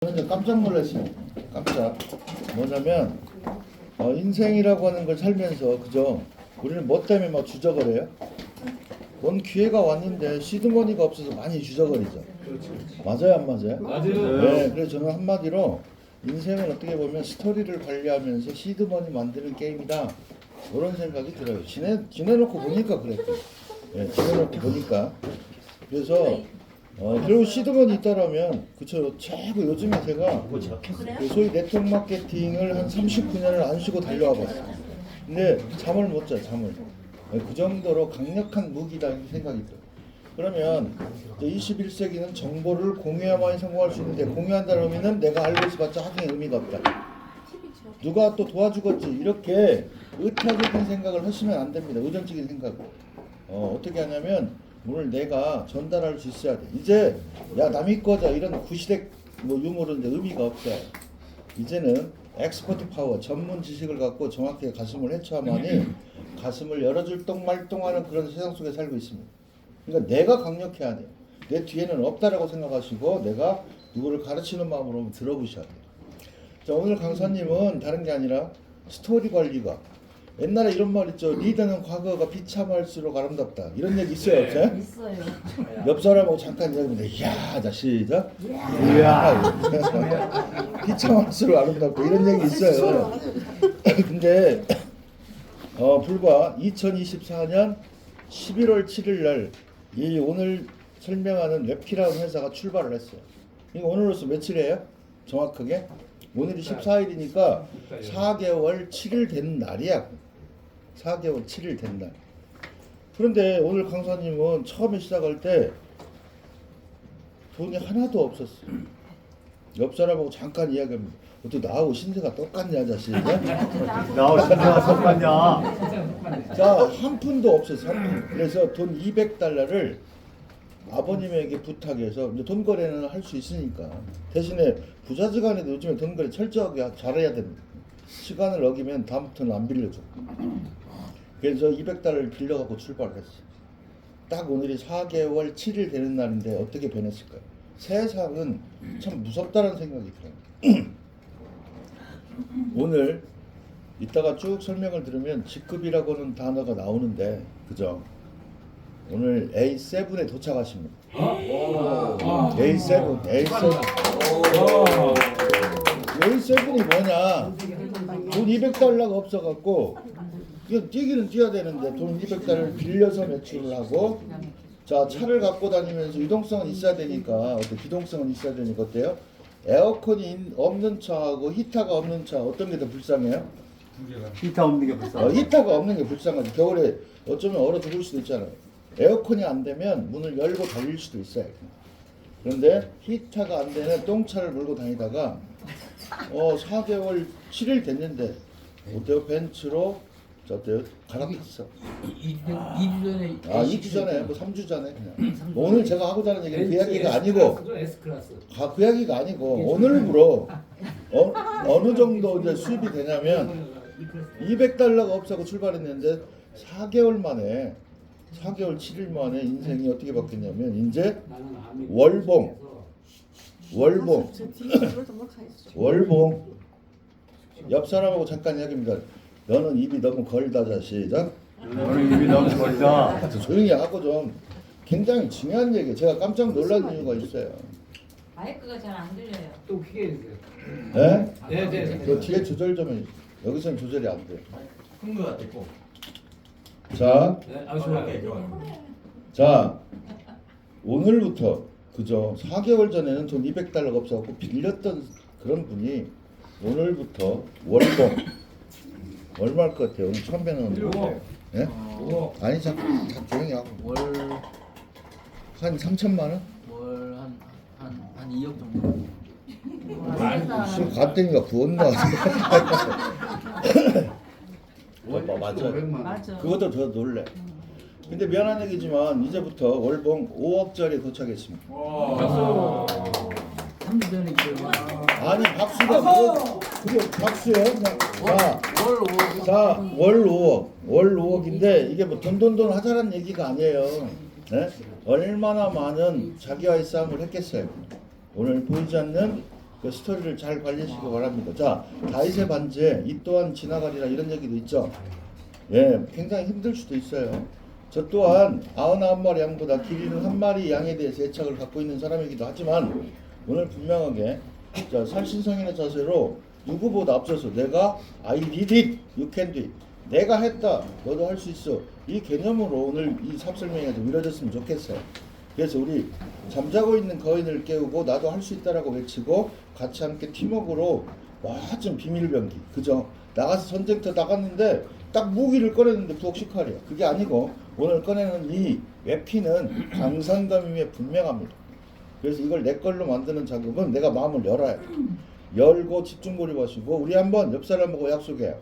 저는 깜짝 놀랐어요. 깜짝. 뭐냐면 인생이라고 하는 걸 살면서 그죠? 우리는 뭐 때문에 막 주저거려요? 뭔 기회가 왔는데 시드머니가 없어서 많이 주저거리죠. 맞아요, 안 맞아요? 맞아요. 네, 그래서 저는 한마디로 인생은 어떻게 보면 스토리를 관리하면서 시드머니 만드는 게임이다. 그런 생각이 들어요. 지내놓고 보니까 그랬죠. 네, 지내놓고 보니까. 그래서 그리고 시드머니 있다라면 그쵸. 최고 요즘에 제가 그 소위 네트워크 마케팅을 한 39년을 안 쉬고 달려와 봤어요. 근데 잠을 못 자요, 잠을. 그 정도로 강력한 무기다 생각이 들어요. 그러면 21세기는 정보를 공유해야만 성공할 수 있는데 공유한다는 의미는 내가 알고 있어봤자 하등의 의미가 없다. 누가 또 도와주겠지 이렇게 의타적인 생각을 하시면 안 됩니다. 의존적인 생각. 어떻게 하냐면 오늘 내가 전달할 수 있어야 돼. 이제 야 남이 거자 이런 구시대 유머는 의미가 없어요. 이제는 엑스퍼트 파워 전문 지식을 갖고 정확하게 가슴을 헤쳐야만이 가슴을 열어줄 똥말똥하는 그런 세상 속에 살고 있습니다. 그러니까 내가 강력해야 돼요. 내 뒤에는 없다라고 생각하시고 내가 누구를 가르치는 마음으로 들어보셔야 돼요. 자, 오늘 강사님은 다른 게 아니라 스토리 관리가 옛날에 이런 말 있죠. 리더는 과거가 비참할수록 아름답다. 이런 얘기 있어요, 없어요? 있어요. 옆 사람하고 잠깐 이야기합니다. 이야, 자 시작. 이야, 비참할수록 아름답다. 이런 얘기 있어요. 근데 불과 2024년 11월 7일 날 이 오늘 설명하는 랩키라는 회사가 출발을 했어요. 이거 오늘로서 며칠이에요? 정확하게? 오늘이 14일이니까 4개월 7일 된 날이야. 4개월 7일 된 날. 그런데 오늘 강사님은 처음에 시작할 때 돈이 하나도 없었어요. 옆 사람하고 잠깐 이야기합니다. 어떻게 나하고 신세가 똑같냐 자식. 나하고 신세가 똑같냐? 자, 한 푼도 없었어요. 한 푼. 그래서 돈 200달러를 아버님에게 부탁해서 이제 돈 거래는 할 수 있으니까 대신에 부자지간에도 요즘에 돈 거래 철저하게 잘해야 됩니다. 시간을 어기면 다음부터는 안 빌려줘. 그래서 200달러를 빌려갖고 출발을 했어요. 딱 오늘이 4개월 7일 되는 날인데 어떻게 변했을까요? 세상은 참 무섭다는 생각이 들어요. 오늘 이따가 쭉 설명을 들으면 직급이라고는 단어가 나오는데 그죠? 오늘 A7에 도착하십니다. A7. A7이 뭐냐? 돈 200달러가 없어갖고 뛰기는 뛰어야 되는데 돈 200달러를 빌려서 매출을 하고 자 차를 갖고 다니면서 유동성은 있어야 되니까 어때 기동성은 있어야 되니까 어때요? 에어컨이 없는 차하고 히터가 없는 차 어떤 게 더 불쌍해요? 히터 없는 게 불쌍해. 히터가 없는 게 불쌍하지. 겨울에 어쩌면 얼어 죽을 수도 있잖아요. 에어컨이 안 되면 문을 열고 달릴 수도 있어요. 그런데 히터가 안 되는 똥차를 몰고 다니다가 4개월 7일 됐는데 어때요? 벤츠로 어때요? 갈아탔어. 2주 전에. 2주 전에 뭐 3주 전에 그냥. 오늘 제가 하고자 하는 얘기는 그 이야기가 아니고 그 이야기가 아니고 오늘부로 어느 정도 이제 수입이 되냐면 200달러가 없어서 출발했는데 4개월 만에 4개월 7일 만에 인생이 어떻게 바뀌었냐면 이제 월봉 옆 사람하고 잠깐 이야기입니다. 너는 입이 너무 걸다자 시작. 너는 입이 너무 멀다. 조용히 하고 좀. 굉장히 중요한 얘기예요. 제가 깜짝 놀란 이유가 있어요. 마이크가 잘 안 들려요. 또 크게 해주세요. 네? 네. 그 뒤에 조절 좀 해. 여기서는 조절이 안 돼. 큰거 같고. 자, 네, 좋아요. 자, 오늘부터 그죠? 4개월 전에는 돈 200달러가 없어갖고 빌렸던 그런 분이 오늘부터 월봉 얼마일 것 같아요? 오늘 처음 뵈는 분. 예? 아니 자 조용히 하고 한 3천만 원? 한 2억 정도. 지금 갔더니가 부었나? 맞아. 맞아. 그것도 더 놀래. 근데 미안한 얘기지만 이제부터 월봉 5억짜리 도착했습니다. 3주 전에 기록이 아니 박수가 그게 박수예요? 자, 월 5억. 월 5억인데 이게 뭐 돈 하자라는 얘기가 아니에요. 네? 얼마나 많은 자기와의 싸움을 했겠어요. 오늘 보이지 않는 그 스토리를 잘 관리하시기 바랍니다. 자, 다윗의 반지에 이 또한 지나가리라 이런 얘기도 있죠. 예, 굉장히 힘들 수도 있어요. 저 또한 99마리 양보다 길이는 한 마리 양에 대해서 애착을 갖고 있는 사람이기도 하지만 오늘 분명하게 자, 살신성인의 자세로 누구보다 앞서서 내가 I did it, you can do it. 내가 했다, 너도 할 수 있어. 이 개념으로 오늘 이 삽설명회가 좀 이루어졌으면 좋겠어요. 그래서 우리 잠자고 있는 거인을 깨우고 나도 할 수 있다라고 외치고 같이 함께 팀워크로 멋진 비밀병기, 그죠? 나가서 전쟁터 나갔는데 딱 무기를 꺼냈는데 부엌식칼이야. 그게 아니고 오늘 꺼내는 이 외피는 강산감임에 분명합니다. 그래서 이걸 내 걸로 만드는 작업은 내가 마음을 열어야 돼. 열고 집중 몰입하시고 우리 한번 옆 사람 보고 약속해요.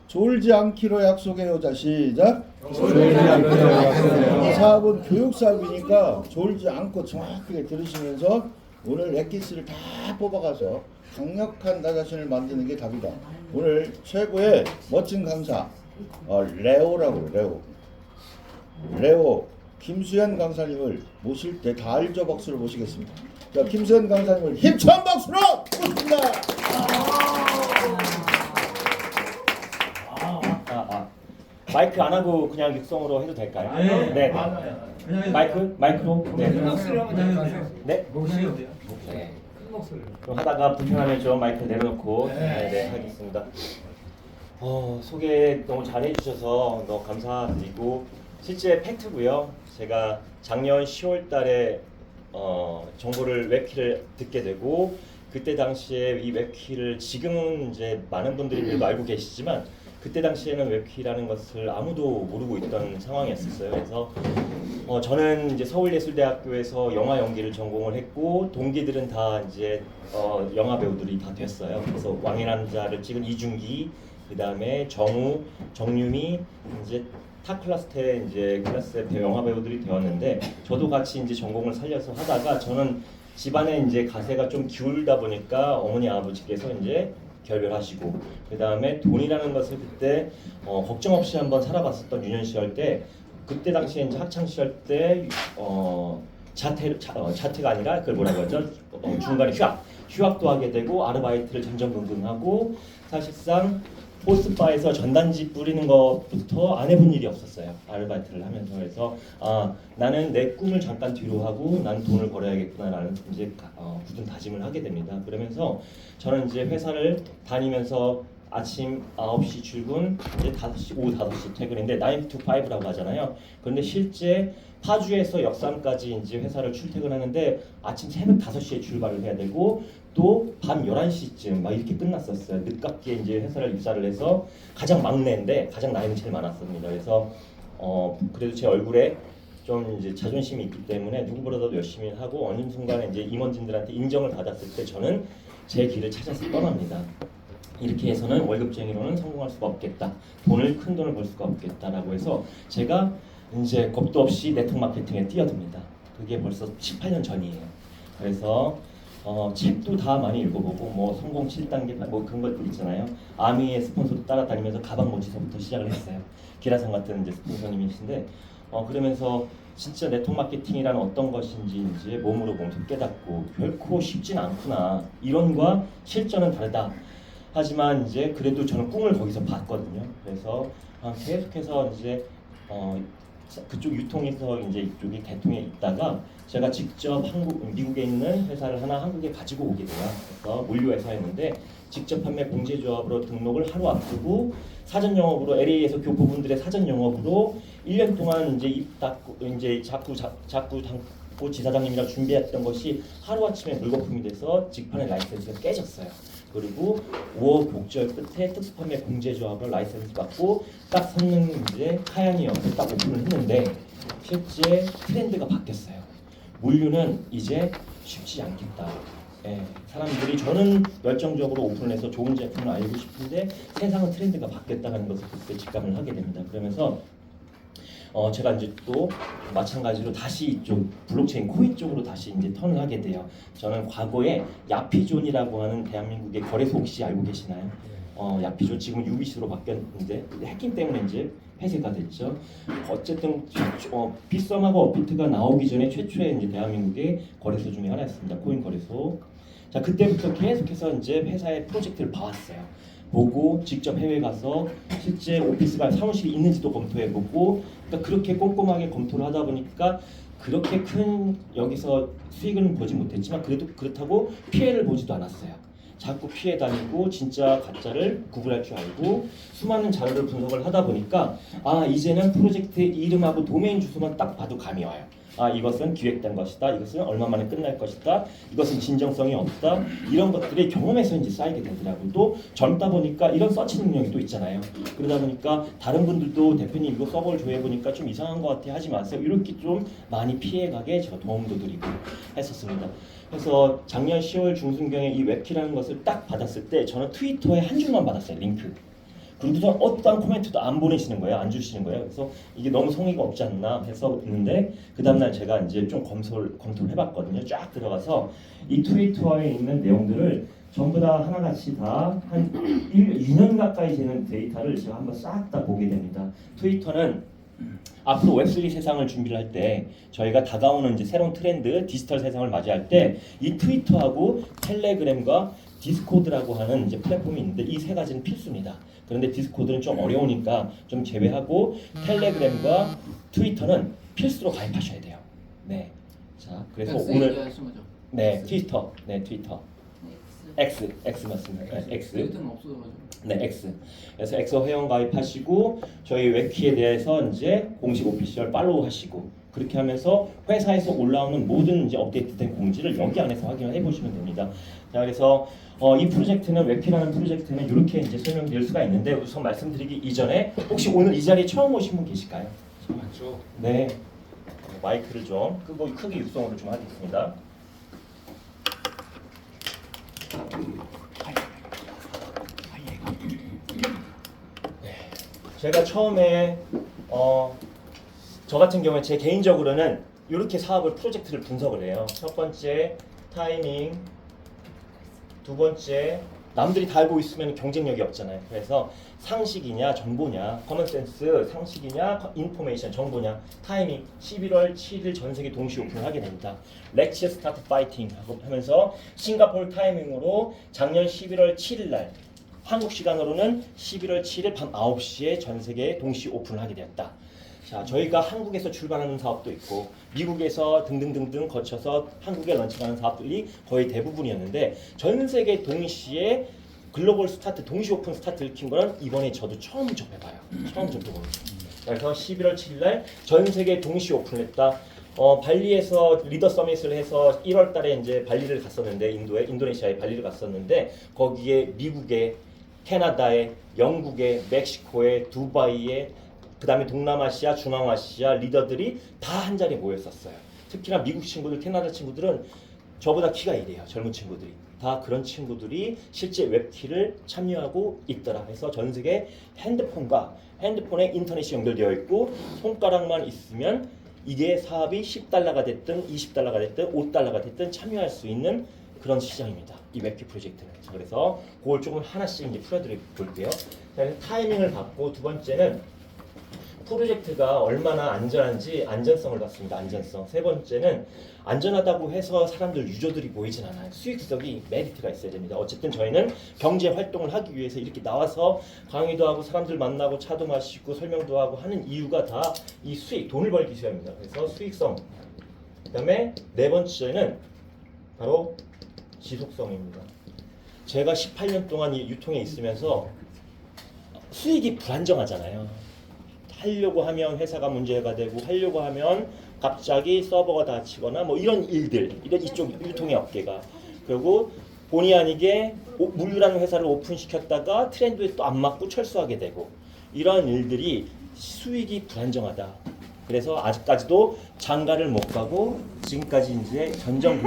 졸지 않기로 약속해요. 자 시작. 졸지 않기로 약속해요. 이 사업은 교육 사업이니까 졸지 않고 정확하게 들으시면서 오늘 엑기스를 다 뽑아가서 강력한 나 자신을 만드는 게 답이다. 오늘 최고의 멋진 강사 레오라고 레오 김수현 강사님을 모실 때 다 알죠 박수를 모시겠습니다. 자, 김수현 강사님을 힘찬 박수로 모십니다. 마이크 안 하고 그냥 육성으로 해도 될까요? 네. 네. 마이크로? 네. 목소리로 하면 될 것 같아요. 네. 목소리로 돼요? 네. 큰 목소리로. 그럼 하다가 불편하면 좀 마이크 내려놓고 네, 하겠습니다. 소개 너무 잘 해주셔서 너무 감사드리고 실제 팩트고요. 제가 작년 10월 달에 정보를 웹키를 듣게 되고 그때 당시에 이 웹키를 지금은 이제 많은 분들이 그래도 알고 계시지만 그때 당시에는 웹키라는 것을 아무도 모르고 있던 상황이었어요. 그래서 저는 이제 서울예술대학교에서 영화 연기를 전공을 했고 동기들은 다 이제 영화 배우들이 다 됐어요. 그래서 왕의 남자를 찍은 이준기, 그 다음에 정우, 정유미 이제 타 클래스 때 이제 클래스 때 영화 배우들이 되었는데 저도 같이 이제 전공을 살려서 하다가 저는 집안에 이제 가세가 좀 기울다 보니까 어머니 아버지께서 이제 결별하시고 그 다음에 돈이라는 것을 그때 걱정 없이 한번 살아봤었던 유년 시절 때 그때 당시에 이제 학창 시절 때 자퇴가 아니라 그걸 뭐라고 하죠? 중간에 휴학도 하게 되고 아르바이트를 전전긍긍하고 사실상 포스트바에서 전단지 뿌리는 것부터 안 해본 일이 없었어요. 아르바이트를 하면서. 그래서 나는 내 꿈을 잠깐 뒤로 하고 난 돈을 벌어야겠구나라는 이제 굳은 다짐을 하게 됩니다. 그러면서 저는 이제 회사를 다니면서 아침 9시 출근, 이제 5시, 오후 5시 퇴근인데 9 to 5라고 하잖아요. 그런데 실제 파주에서 역삼까지 이제 회사를 출퇴근하는데 아침 새벽 5시에 출발을 해야 되고 또 밤 11시쯤 막 이렇게 끝났었어요. 늦깎이 이제 회사를 입사를 해서 가장 막내인데 가장 나이는 제일 많았습니다. 그래서 그래도 제 얼굴에 좀 이제 자존심이 있기 때문에 누구보다도 열심히 하고 어느 순간에 이제 임원진들한테 인정을 받았을 때 저는 제 길을 찾아서 떠납니다. 이렇게 해서는 월급쟁이로는 성공할 수가 없겠다. 큰 돈을 벌 수가 없겠다라고 해서 제가 이제 겁도 없이 네트워크 마케팅에 뛰어듭니다. 그게 벌써 18년 전이에요. 그래서 책도 다 많이 읽어보고 뭐 성공 7단계 뭐 그런 것들 있잖아요. 아미의 스폰서도 따라다니면서 가방 모지서부터 시작을 했어요. 기라성 같은 이제 스폰서님이신데 그러면서 진짜 네트워크 마케팅이란 어떤 것인지 이제 몸으로 몸소 깨닫고 결코 쉽진 않구나. 이론과 실전은 다르다. 하지만 이제 그래도 저는 꿈을 거기서 봤거든요. 그래서 계속해서 이제 그쪽 유통에서 이제 이쪽이 개통에 있다가 제가 직접 미국에 있는 회사를 하나 한국에 가지고 오게 돼요. 그래서 물류회사였는데 직접 판매 공제조합으로 등록을 하루 앞두고 사전 영업으로 LA에서 교포분들의 사전 영업으로 1년 동안 이제 입 닫고 이제 자꾸 담고 지사장님이랑 준비했던 것이 하루 아침에 물거품이 돼서 직판의 라이센스가 깨졌어요. 그리고 5억 곡절 끝에 특수판매 공제조합을 라이센스 받고 딱 섰는 이제 카야니역을 딱 오픈을 했는데 실제 트렌드가 바뀌었어요. 물류는 이제 쉽지 않겠다. 사람들이 저는 열정적으로 오픈을 해서 좋은 제품을 알고 싶은데 세상은 트렌드가 바뀌었다는 것을 그때 직감을 하게 됩니다. 그러면서 제가 이제 또 마찬가지로 다시 이쪽 블록체인 코인 쪽으로 다시 이제 턴을 하게 돼요. 저는 과거에 야피존이라고 하는 대한민국의 거래소 혹시 알고 계시나요? 야피존 지금 유비씨로 바뀌었는데 해킹 때문에 이제 폐쇄가 됐죠. 어쨌든 빗썸하고 업비트가 나오기 전에 최초의 이제 대한민국의 거래소 중에 하나였습니다. 코인 거래소. 자 그때부터 계속해서 이제 회사의 프로젝트를 봐왔어요. 보고 직접 해외 가서 실제 오피스가 사무실이 있는지도 검토해보고 그러니까 그렇게 꼼꼼하게 검토를 하다 보니까 그렇게 큰 여기서 수익은 보지 못했지만 그래도 그렇다고 피해를 보지도 않았어요. 자꾸 피해 다니고 진짜 가짜를 구분할 줄 알고 수많은 자료를 분석을 하다 보니까 아 이제는 프로젝트의 이름하고 도메인 주소만 딱 봐도 감이 와요. 아 이것은 기획된 것이다. 이것은 얼마 만에 끝날 것이다. 이것은 진정성이 없다. 이런 것들이 경험에서 이제 쌓이게 되더라고요. 또 젊다 보니까 이런 서치 능력이 또 있잖아요. 그러다 보니까 다른 분들도 대표님 이거 서버를 조회해 보니까 좀 이상한 것 같아 하지 마세요. 이렇게 좀 많이 피해가게 제가 도움도 드리고 했었습니다. 그래서 작년 10월 중순경에 이 웹키라는 것을 딱 받았을 때 저는 트위터에 한 줄만 받았어요. 링크. 그리고서 어떠한 코멘트도 안 보내시는 거예요. 안 주시는 거예요. 그래서 이게 너무 성의가 없지 않나 해서 있는데 그 다음날 제가 이제 좀 검토를 해봤거든요. 쫙 들어가서 이 트위터에 있는 내용들을 전부 다 하나같이 다 한 2년 가까이 되는 데이터를 제가 한번 싹 다 보게 됩니다. 트위터는 앞으로 웹3 세상을 준비를 할 때 저희가 다가오는 이제 새로운 트렌드 디지털 세상을 맞이할 때 이 트위터하고 텔레그램과 디스코드라고 하는 이제 플랫폼이 있는데 이 세 가지는 필수입니다. 그런데 디스코드는 좀 어려우니까 좀 제외하고 텔레그램과 트위터는 필수로 가입하셔야 돼요. 네. 자, 그래서 오늘 얘기하신 거죠? 네, 트위터. 네, 트위터. X 맞습니다. 네, X. 트위터는 없어져가지고. 네, X. 그래서 X 회원 가입하시고 저희 웹키에 대해서 이제 공식 오피셜 팔로우 하시고 그렇게 하면서 회사에서 올라오는 모든 이제 업데이트된 공지를 여기 안에서 확인을 해보시면 됩니다. 자, 그래서 이 프로젝트는 웹키라는 프로젝트는 이렇게 이제 설명드릴 수가 있는데 우선 말씀드리기 이전에 혹시 오늘 이 자리에 처음 오신 분 계실까요? 맞죠. 네. 마이크를 좀 끄고 크게 육성으로 좀 하겠습니다. 제가 처음에 저 같은 경우에 제 개인적으로는 이렇게 사업을 프로젝트를 분석을 해요. 첫 번째 타이밍, 두 번째 남들이 다 알고 있으면 경쟁력이 없잖아요. 그래서 상식이냐 정보냐, 커먼센스 상식이냐 인포메이션 정보냐, 타이밍 11월 7일 전 세계 동시 오픈을 하게 됩니다. 렉츠 스타트 파이팅 하면서 싱가포르 타이밍으로 작년 11월 7일 날 한국 시간으로는 11월 7일 밤 9시에 전 세계에 동시 오픈을 하게 되었다. 자, 저희가 한국에서 출발하는 사업도 있고 미국에서 등등등등 거쳐서 한국에 런칭하는 사업들이 거의 대부분이었는데 전 세계 동시에 글로벌 스타트, 동시 오픈 스타트를 킨 거는 이번에 저도 처음 접해봐요. 처음 접해보는. 그래서 11월 7일 날 전 세계 동시 오픈을 했다. 발리에서 리더 서밋을 해서 1월 달에 이제 발리를 갔었는데 인도네시아에 발리를 갔었는데 거기에 미국에 캐나다에 영국에 멕시코에 두바이에 그다음에 동남아시아, 중앙아시아 리더들이 다 한 자리에 모였었어요. 특히나 미국 친구들, 캐나다 친구들은 저보다 키가 이래요. 젊은 친구들이. 다 그런 친구들이 실제 웹키를 참여하고 있더라. 그래서 전 세계 핸드폰에 인터넷이 연결되어 있고 손가락만 있으면 이게 사업이 10달러가 됐든 20달러가 됐든 5달러가 됐든 참여할 수 있는 그런 시장입니다. 이 웹키 프로젝트는. 그래서 그걸 조금 하나씩 이제 풀어드려 볼게요. 타이밍을 봤고 두 번째는 프로젝트가 얼마나 안전한지 안전성을 봤습니다. 안전성. 세 번째는 안전하다고 해서 사람들 유저들이 모이진 않아요. 수익성이 메리트가 있어야 됩니다. 어쨌든 저희는 경제 활동을 하기 위해서 이렇게 나와서 강의도 하고 사람들 만나고 차도 마시고 설명도 하고 하는 이유가 다 이 수익, 돈을 벌기 위해서입니다. 그래서 수익성. 그다음에 네 번째는 바로 지속성입니다. 제가 18년 동안 이 유통에 있으면서 수익이 불안정하잖아요. 하려고 하면 회사가 문제가 되고 하려고 하면 갑자기 서버가 닫히거나 뭐 이런 일들, 이런 이쪽 유통의 업계가 그리고 본의 아니게 물류라는 회사를 오픈시켰다가 트렌드에 또 안 맞고 철수하게 되고 이런 일들이 수익이 불안정하다. 그래서 아직까지도 장가를 못 가고 지금까지 이제 견정